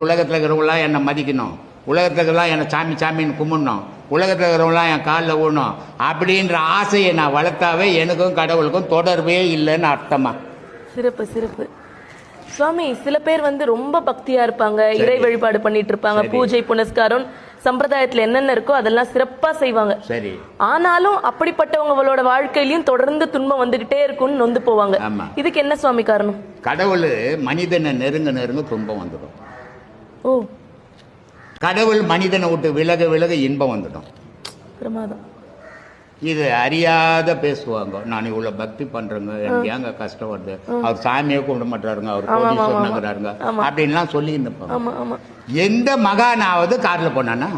உலகத்தில் இருக்கிறவங்களாம் என்னை மதிக்கணும், உலகத்தில் இருக்கிறவங்களாம் என்னை சாமி சாமின்னு கும்பிடணும், உலகத்தில் இருக்கிறவங்களாம் என் காலில் விடணும் அப்படின்ற ஆசையை நான் வளர்த்தாவே எனக்கும் கடவுளுக்கும் தொடர்பே இல்லைன்னு அர்த்தமா. சிறப்பு சிறப்பு சுவாமி. சில பேர் ரொம்ப பக்தியா இருப்பாங்க, இறை வழிபாடு பண்ணிட்டு இருப்பாங்க, பூஜை புனஸ்காரம் சம்பிரதாயத்துல என்னென்ன இருக்கோ அதெல்லாம் சிறப்பா செய்வாங்க. சரி. ஆனாலும் அப்படிப்பட்டவங்களோட வாழ்க்கையிலயும் தொடர்ந்து துன்பம் வந்துகிட்டே இருக்கும்னு நொந்து போவாங்க. இதுக்கு என்ன சுவாமி காரணம்? கடவுள் மனிதனை நெருங்க நெருங்க துன்பம் வந்துடும். ஓ. கடவுள் மனிதனை விட்டு விலக விலக இன்பம் வந்துடும். பிரமாதம். இது அறியாத பேசுவாங்க, நான் இவ்வளவு பக்தி பண்றேங்க, எனக்கு ஏங்க கஷ்டம் வருது, அவர் சாமியே கும்பிட மாட்டாருங்க, அவர் கோடீஸ்வரனுங்கிறாருங்க அப்படின்லாம் சொல்லி இருப்பாங்க. எந்த மகானாவது கார்ல போனானா?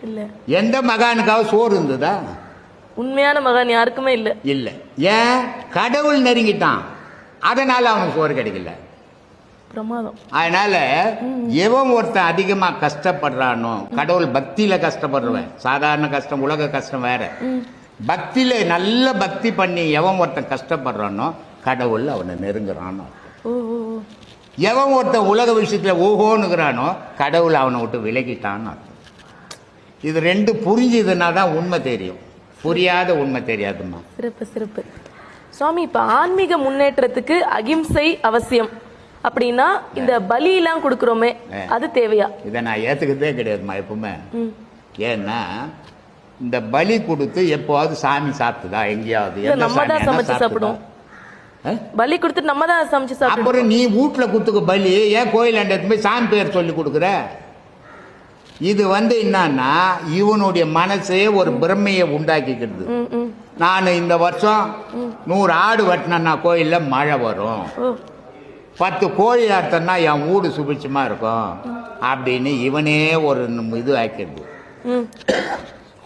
இல்ல. எந்த மகானுக்காவது சோறு இருந்ததா? உண்மையான மகான் யாருக்குமே இல்ல. இல்ல. ஏன்? கடவுள் நெருங்கிட்டான், அதனால அவனுக்கு சோறு கிடைக்கல. பிரமாதம். அதனால எவன் ஒருத்தன் அதிகமா கஷ்டப்படுறானோ, கடவுள் பக்தியில கஷ்டப்படுறவன், சாதாரண கஷ்டம் உலக கஷ்டம் வேற, பக்தியில நல்ல பக்தி பண்ணி எவன் ஒருத்தன் கஷ்டப்படுறானோ கடவுள் அவனை நெருங்குறானோ. எவன் ஒருத்தன் உலக விஷயத்துல ஓஹோனுங்கிறானோ கடவுள் அவனை விட்டு விலகிட்டான்னு. இது ரெண்டு புரிஞ்சுதுன்னா தான் உண்மை தெரியும், புரியாத உண்மை தெரியாதுமா. சிறப்பு சிறப்பு சுவாமி. இப்ப ஆன்மீக முன்னேற்றத்துக்கு அகிம்சை அவசியம் அப்படின்னா இந்த பலி எல்லாம் கொடுக்கறோமே அது தேவையா? இதை நான் ஏத்துக்கிறதே கிடையாதுமா எப்பவுமே. ஏன்னா இந்த பலி கொடுத்து எப்போவாவது சாமி சாப்பிட்டுதா? எங்கேயாவது நம்ம தான் சமைச்சு சாப்பிடுவோம். பலி கொடுத்துட்டு நம்ம தான் சமைச்சு சாப்பிடுவோம். அப்புறம் நீ வீட்டுல குத்துக்க பலி ஏன் கோயில் போய் சாமி பேர் சொல்லி கொடுக்குற? இது என்னன்னா இவனுடைய மனசே ஒரு பிரமையை உண்டாக்கிக்கிறது. நான் இந்த வருஷம் 100 ஆடு வெட்டினா கோயில்ல மழை வரும், 10 கோழி அறுத்தனா என் வீடு சுபிட்சமா இருக்கும் அப்படின்னு இவனே ஒரு இது ஆக்கிடுது.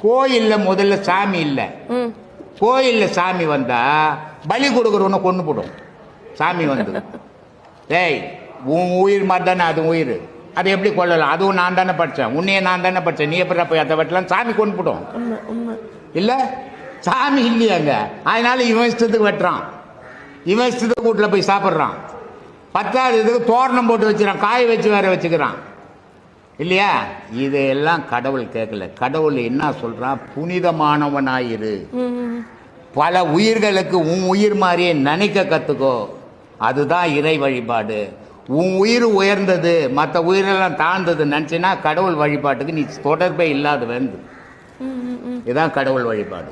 கோயில்ல முதல்ல சாமி இல்ல, கோயில்ல சாமி வந்தா பலி கொடுக்கறவன கொண்டு போடும். சாமி வந்து டேய் உன் உயிர் மாதிரி தானே அது உயிர், அதை எப்படி கொள்ளலாம்? அதுவும் நான் தானே படித்தேன், உன்னையே நான் தானே படித்தேன், நீ எப்படி போய் அதை வெட்டலாம்? சாமி கொண்டு போடும் இல்ல, சாமி இல்லையாங்க. அதனால இவன் இஷ்டத்துக்கு வெட்டுறான், இவன் இஷ்டத்துக்கு வீட்டில் போய் சாப்பிட்றான். 10வது இதுக்கு தோரணம் போட்டு வச்சுக்கிறான், காய வச்சு வேற வச்சுக்கிறான் இல்லையா? இதெல்லாம் கடவுள் கேட்கல. கடவுள் என்ன சொல்றான்? புனிதமானவனாயிரு, பல உயிர்களுக்கு உன் உயிர் மாதிரியே நினைக்க கத்துக்கோ, அதுதான் இறை வழிபாடு. உன் உயிர் உயர்ந்தது மற்ற உயிரெல்லாம் தாழ்ந்தது நினைச்சின்னா கடவுள் வழிபாட்டுக்கு நீ தொடர்பே இல்லாத வந்து. இதுதான் கடவுள் வழிபாடு.